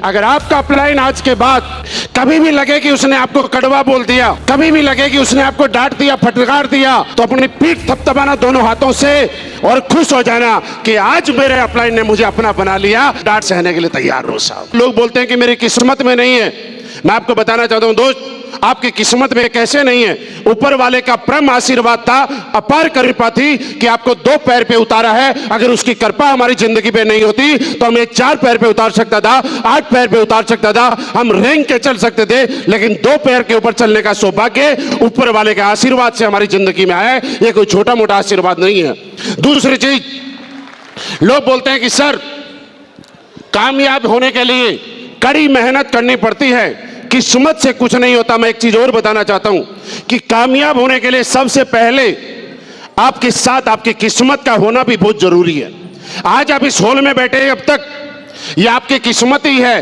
अगर आपका अपलाइन आज के बाद कभी भी लगे कि उसने आपको कड़वा बोल दिया, कभी भी लगे कि उसने आपको डांट दिया, फटकार दिया, तो अपनी पीठ थपथपाना दोनों हाथों से और खुश हो जाना कि आज मेरे अपलाइन ने मुझे अपना बना लिया। डांट सहने के लिए तैयार रहो साहब। लोग बोलते हैं कि मेरी किस्मत में नहीं है। मैं आपको बताना चाहता हूं दोस्त, आपकी किस्मत में कैसे नहीं है, ऊपर वाले का परम आशीर्वाद था, अपार कृपा थी कि आपको 2 पैर पे उतारा है। अगर उसकी कृपा हमारी जिंदगी पे नहीं होती तो हमें 4 पैर पे उतार सकता था, 8 पैर पे उतार सकता था, हम रेंग के चल सकते थे, लेकिन 2 पैर के ऊपर चलने का सौभाग्य ऊपर वाले के आशीर्वाद से हमारी जिंदगी में आया है। ये कोई छोटा मोटा आशीर्वाद नहीं है। दूसरी चीज, लोग बोलते हैं कि सर कामयाब होने के लिए कड़ी मेहनत करनी पड़ती है, किस्मत से कुछ नहीं होता। मैं एक चीज और बताना चाहता हूं कि कामयाब होने के लिए सबसे पहले आपके साथ आपकी किस्मत का होना भी बहुत जरूरी है। आज आप इस हॉल में बैठे हैं, अब तक ये आपकी किस्मत ही है।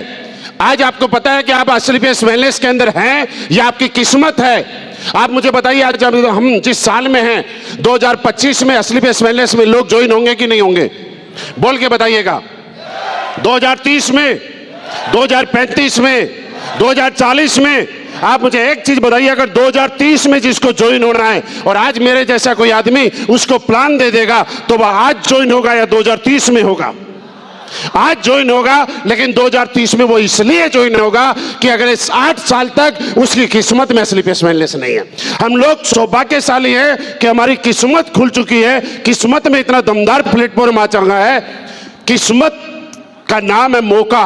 आज आपको पता है कि आप असलीफेस वेलनेस के अंदर हैं, ये आपकी किस्मत है। आप मुझे बताइए, आज जब हम जिस साल में हैं 2025 में असलीफेस वेलनेस में लोग ज्वाइन होंगे कि नहीं होंगे? बोल के बताइएगा। 2030 में, 2035 में, 2040 में, आप मुझे एक चीज बताइए, अगर 2030 में जिसको ज्वाइन होना है और आज मेरे जैसा कोई आदमी उसको प्लान दे देगा तो वह आज ज्वाइन होगा या 2030 में होगा? आज ज्वाइन होगा, लेकिन 2030 में वो इसलिए ज्वाइन होगा कि अगले 8 साल तक उसकी किस्मत में असलीफेस वेलनेस नहीं है। हम लोग सौभाग्यशाली हैं कि हमारी किस्मत खुल चुकी है, किस्मत में इतना दमदार प्लेटफॉर्म आ चुका है। किस्मत का नाम है मौका।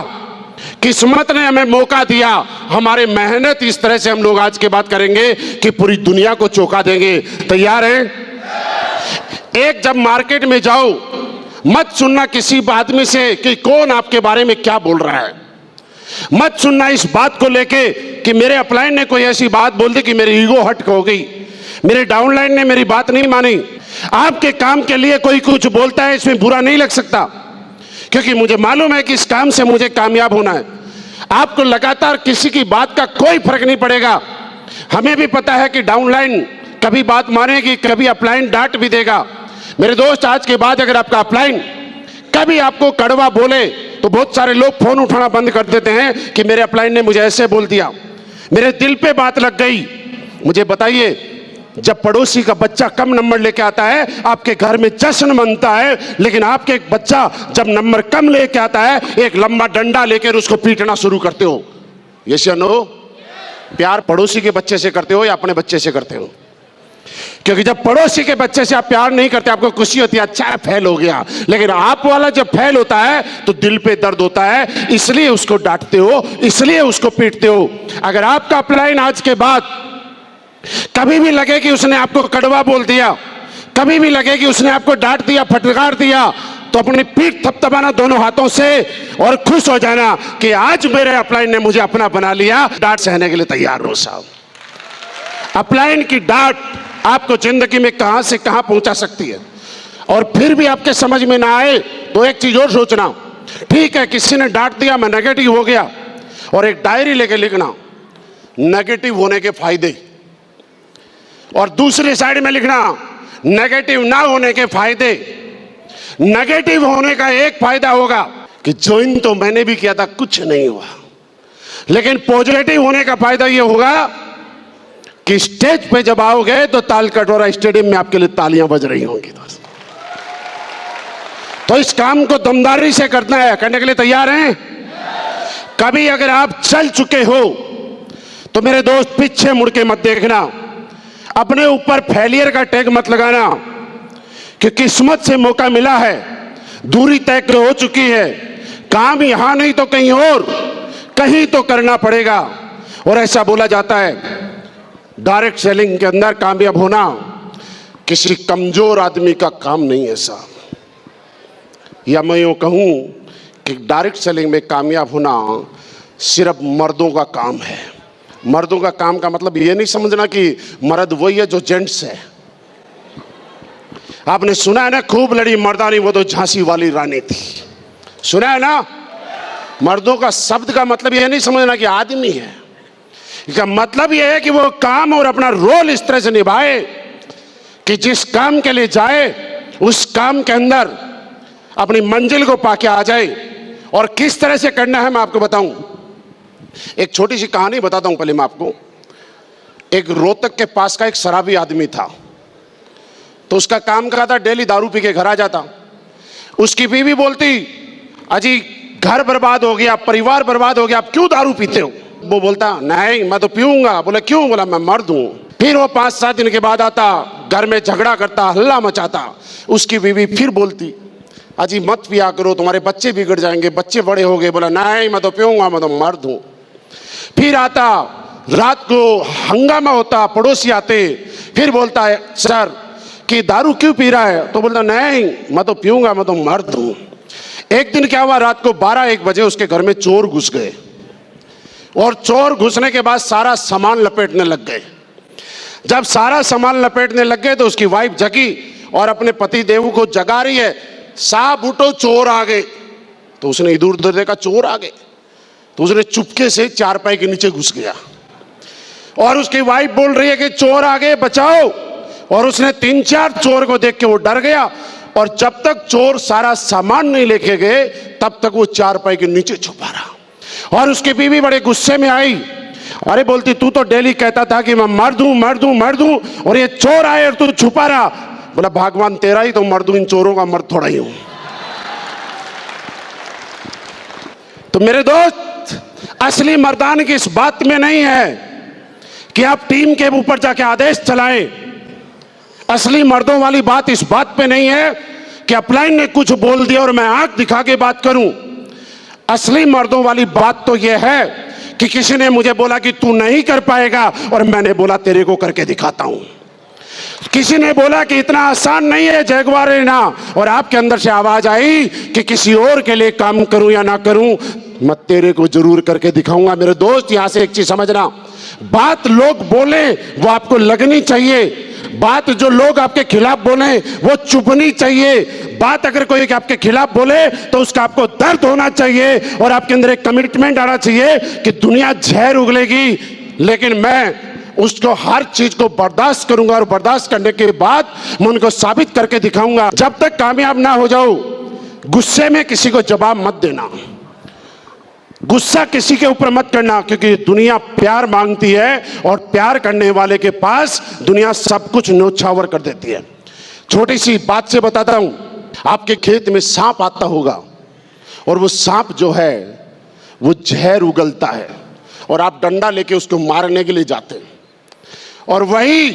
किस्मत ने हमें मौका दिया, हमारे मेहनत इस तरह से हम लोग आज के बात करेंगे कि पूरी दुनिया को चौंका देंगे। तैयार हैं? एक जब मार्केट में जाओ, मत सुनना किसी आदमी से कि कौन आपके बारे में क्या बोल रहा है। मत सुनना इस बात को लेके कि मेरे अपलाइन ने कोई ऐसी बात बोल दी कि मेरी ईगो हट हो गई, मेरे डाउनलाइन ने मेरी बात नहीं मानी। आपके काम के लिए कोई कुछ बोलता है, इसमें बुरा नहीं लग सकता, क्योंकि मुझे मालूम है कि इस काम से मुझे कामयाब होना है। आपको लगातार किसी की बात का कोई फर्क नहीं पड़ेगा। हमें भी पता है कि डाउनलाइन कभी बात मानेगी, कभी अपलाइन डांट भी देगा। मेरे दोस्त, आज के बाद अगर आपका अपलाइन कभी आपको कड़वा बोले तो बहुत सारे लोग फोन उठाना बंद कर देते हैं कि मेरे अपलाइन ने मुझे ऐसे बोल दिया, मेरे दिल पे बात लग गई। मुझे बताइए, जब पड़ोसी का बच्चा कम नंबर लेके आता है आपके घर में जश्न मनता है, लेकिन आपके बच्चा जब नंबर कम लेके आता है एक लंबा डंडा लेकर उसको पीटना शुरू करते हो। यस या नो? प्यार पड़ोसी के बच्चे से करते हो या अपने बच्चे से करते हो? क्योंकि जब पड़ोसी के बच्चे से आप प्यार नहीं करते, आपको खुशी होती है, अच्छा फेल हो गया, लेकिन आप वाला जब फेल होता है तो दिल पे दर्द होता है, इसलिए उसको डांटते हो, इसलिए उसको पीटते हो। अगर आपका अपलाइन आज के बाद कभी भी लगे कि उसने आपको कड़वा बोल दिया, कभी भी लगे कि उसने आपको डांट दिया, फटकार दिया, तो अपनी पीठ थपथपाना दोनों हाथों से और खुश हो जाना कि आज मेरे अपलाइन ने मुझे अपना बना लिया। डांट सहने के लिए तैयार रहो साहब। अपलाइन की डांट आपको जिंदगी में कहां से कहां पहुंचा सकती है, और फिर भी आपके समझ में ना आए तो एक चीज और सोचना, ठीक है किसी ने डांट दिया, मैं नेगेटिव हो गया, और एक डायरी लेके लिखना नेगेटिव होने के फायदे, और दूसरी साइड में लिखना नेगेटिव ना होने के फायदे। नेगेटिव होने का एक फायदा होगा कि ज्वाइन तो मैंने भी किया था, कुछ नहीं हुआ, लेकिन पॉजिटिव होने का फायदा यह होगा कि स्टेज पे जब आओगे तो ताल कटोरा स्टेडियम में आपके लिए तालियां बज रही होंगी। तो इस काम को दमदारी से करना है। करने के लिए तैयार हैं? कभी अगर आप चल चुके हो तो मेरे दोस्त पीछे मुड़ के मत देखना, अपने ऊपर फेलियर का टैग मत लगाना, कि किस्मत से मौका मिला है, दूरी तय हो चुकी है, काम यहां नहीं तो कहीं और, कहीं तो करना पड़ेगा। और ऐसा बोला जाता है डायरेक्ट सेलिंग के अंदर कामयाब होना किसी कमजोर आदमी का काम नहीं है साहब, या मैं यूं कहूं कि डायरेक्ट सेलिंग में कामयाब होना सिर्फ मर्दों का काम है। मर्दों का काम का मतलब ये नहीं समझना कि मर्द वही है जो जेंट्स है। आपने सुना है ना, खूब लड़ी मर्दानी वो तो झांसी वाली रानी थी, सुना है ना? मर्दों का शब्द का मतलब यह नहीं समझना कि आदमी है, इसका मतलब यह है कि वो काम और अपना रोल इस तरह से निभाए कि जिस काम के लिए जाए उस काम के अंदर अपनी मंजिल को पाके आ जाए और किस तरह से करना है मैं आपको बताऊं। एक छोटी सी कहानी बताता हूं पहले मैं आपको। एक रोहतक के पास का एक शराबी आदमी था, तो उसका काम क्या था, डेली दारू पी के घर आ जाता। उसकी बीवी बोलती, अजी घर बर्बाद हो गया, परिवार बर्बाद हो गया, आप क्यों दारू पीते हो? वो बोलता, नहीं मैं तो पीऊंगा। बोला क्यों? बोला मैं मर्द हूं। फिर वो 5-7 दिन के बाद आता, घर में झगड़ा करता, हल्ला मचाता। उसकी बीवी फिर बोलती, अजी मत पिया करो, तुम्हारे बच्चे बिगड़ जाएंगे, बच्चे बड़े हो गए। बोला नहीं मैं तो पीऊंगा, मैं तो मर्द हूं। फिर आता, रात को हंगामा होता, पड़ोसी आते, फिर बोलता है सर कि दारू क्यों पी रहा है? तो बोलता नहीं मैं तो पीऊंगा, मैं तो मर्द हूं। एक दिन क्या हुआ, रात को 12-1 बजे उसके घर में चोर घुस गए, और चोर घुसने के बाद सारा सामान लपेटने लग गए। जब सारा सामान लपेटने लग गए तो उसकी वाइफ जगी और अपने पति देव को जगा रही है, साहब उठो चोर आ गए। तो उसने इधर उधर देखा, चोर आ गए। तो उसने चुपके से चारपाई के नीचे घुस गया, और उसकी वाइफ बोल रही है कि चोर आ गए बचाओ। और उसने 3-4 चोर को देख के वो डर गया, और जब तक चोर सारा सामान नहीं लेके गए तब तक वो चारपाई के नीचे छुपा रहा। और उसकी बीवी बड़े गुस्से में आई, अरे बोलती तू तो डेली कहता था कि मैं मर्द हूं मर्द हूं मर्द हूं, और ये चोर आए और तू छुपा रहा। बोला भगवान तेरा ही तो मर्द हूं, इन चोरों का मर्द थोड़ा ही हूं। तो मेरे दोस्त, असली मर्दान की इस बात में नहीं है कि आप टीम के ऊपर जाके आदेश चलाएं। असली मर्दों वाली बात इस बात पे नहीं है कि अपलाइन ने कुछ बोल दिया और मैं आंख दिखा के बात करूं। असली मर्दों वाली बात तो यह है कि किसी ने मुझे बोला कि तू नहीं कर पाएगा, और मैंने बोला तेरे को करके दिखाता हूं। किसी ने बोला कि इतना आसान नहीं है जगुआर लेना, और आपके अंदर से आवाज आई कि किसी और के लिए काम करूं या ना करूं, मैं तेरे को जरूर करके दिखाऊंगा। मेरे दोस्त, यहां से एक चीज समझना, बात लोग बोले वो आपको लगनी चाहिए, बात जो लोग आपके खिलाफ बोले वो चुपनी चाहिए। बात अगर कोई आपके खिलाफ बोले तो उसका आपको दर्द होना चाहिए, और आपके अंदर एक कमिटमेंट आना चाहिए कि दुनिया जहर उगलेगी लेकिन मैं उसको हर चीज को बर्दाश्त करूंगा, और बर्दाश्त करने के बाद मैं उनको साबित करके दिखाऊंगा। जब तक कामयाब ना हो जाओ, गुस्से में किसी को जवाब मत देना, गुस्सा किसी के ऊपर मत करना, क्योंकि दुनिया प्यार मांगती है, और प्यार करने वाले के पास दुनिया सब कुछ न्योछावर कर देती है। छोटी सी बात से बताता हूं, आपके खेत में सांप आता होगा, और वो सांप जो है वो जहर उगलता है, और आप डंडा लेके उसको मारने के लिए जाते हैं, और वही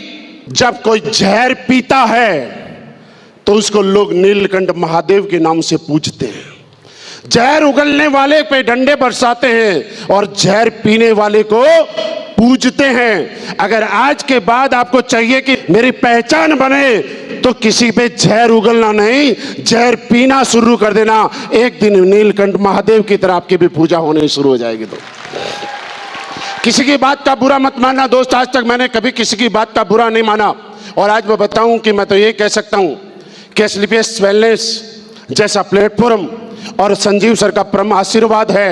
जब कोई जहर पीता है तो उसको लोग नीलकंठ महादेव के नाम से पूजते हैं। जहर उगलने वाले पे डंडे बरसाते हैं और जहर पीने वाले को पूजते हैं। अगर आज के बाद आपको चाहिए कि मेरी पहचान बने, तो किसी पे जहर उगलना नहीं, जहर पीना शुरू कर देना। एक दिन नीलकंठ महादेव की तरह आपकी भी पूजा होने शुरू हो जाएगी। तो किसी की बात का बुरा मत मानना दोस्त, आज तक मैंने कभी किसी की बात का बुरा नहीं माना, और आज मैं बताऊं कि मैं तो ये कह सकता हूं कि स्लीपियस वेलनेस जैसा प्लेटफॉर्म और संजीव सर का परम आशीर्वाद है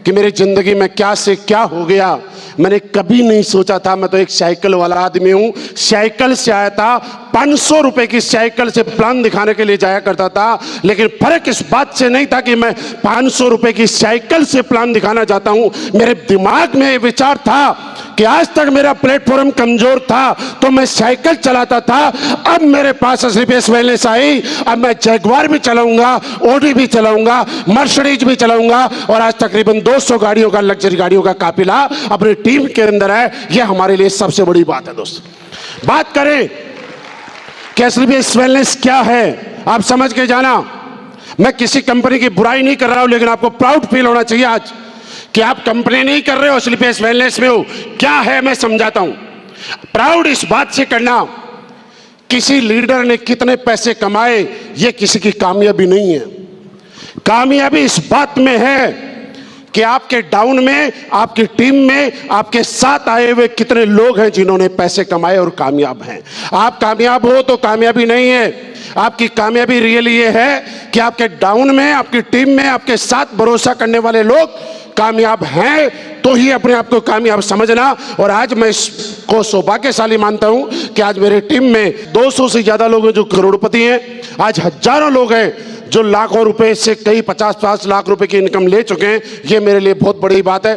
कि मेरी जिंदगी में क्या से क्या हो गया। मैंने कभी नहीं सोचा था, मैं तो एक साइकिल वाला आदमी हूं, साइकिल से आया था, 500 रुपए की साइकिल से प्लान दिखाने के लिए जाया करता था। लेकिन फर्क इस बात से नहीं था कि मैं 500 रुपए की साइकिल से प्लान दिखाना चाहता हूं, मेरे दिमाग में विचार था कि आज तक मेरा प्लेटफॉर्म कमजोर था तो मैं साइकिल चलाता था, अब मेरे पास स्लीपियस वेलनेस आई, अब मैं जगुआर भी चलाऊंगा, ऑडी भी चलाऊंगा, मर्सिडीज भी चलाऊंगा, और आज तकरीबन 200 गाड़ियों का, लग्जरी गाड़ियों का काफिला अपनी टीम के अंदर है। यह हमारे लिए सबसे बड़ी बात है दोस्त। बात करें कि स्लीपियस वेलनेस क्या है, आप समझ के जाना। मैं किसी कंपनी की बुराई नहीं कर रहा हूं, लेकिन आपको प्राउड फील होना चाहिए आज कि आप कंपनी नहीं कर रहे हो, स्लीपियस वेलनेस में हो। क्या है मैं समझाता हूं। प्राउड इस बात से करना, किसी लीडर ने कितने पैसे कमाए ये किसी की कामयाबी नहीं है। कामयाबी इस बात में है कि आपके डाउन में, आपकी टीम में, आपके साथ आए हुए कितने लोग हैं जिन्होंने पैसे कमाए और कामयाब हैं। आप कामयाब हो तो कामयाबी नहीं है, आपकी कामयाबी रियली ये है कि आपके डाउन में, आपकी टीम में, आपके साथ भरोसा करने वाले लोग कामयाब हैं, तो ही अपने आप को कामयाब समझना। और आज मैं इसको सौभाग्यशाली मानता हूं कि आज मेरी टीम में 200 से ज्यादा लोग हैं जो करोड़पति हैं, आज हजारों लोग हैं जो लाखों रुपए से कई 50-50 लाख रुपए की इनकम ले चुके हैं, ये मेरे लिए बहुत बड़ी बात है।